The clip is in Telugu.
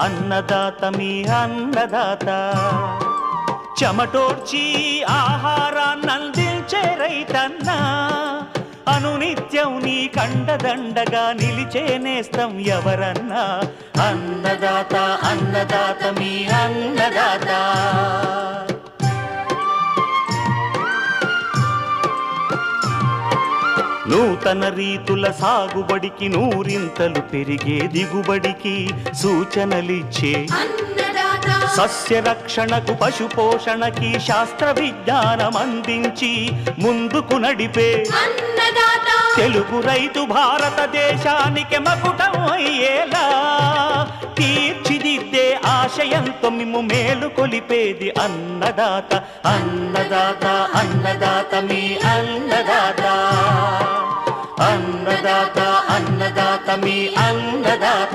అన్నదాత మీ అన్నదాత చెమటోడ్చి ఆహారాన్నందించే రైతన్నా అనునిత్యం నీ కండదండగా నిలిచే నేస్తం ఎవరన్నా అన్నదాత అన్నదాత మీ అన్నదాత నూతన రీతుల సాగుబడికి నూరింతలు పెరిగే దిగుబడికి సూచనలిచ్చే సస్య రక్షణకు పశు పోషణకి శాస్త్ర విజ్ఞానం అందించి ముందుకు నడిపే తెలుగు రైతు భారతదేశానికి మకుటం అయ్యేలా తీర్చిదిద్దే ఆశయంతో మిమ్ము మేలు కొలిపేది అన్నదాత అన్నదాత అన్నదాత మీ అన్నదాత అన్నదాత అన్నదాత మీ అన్నదాత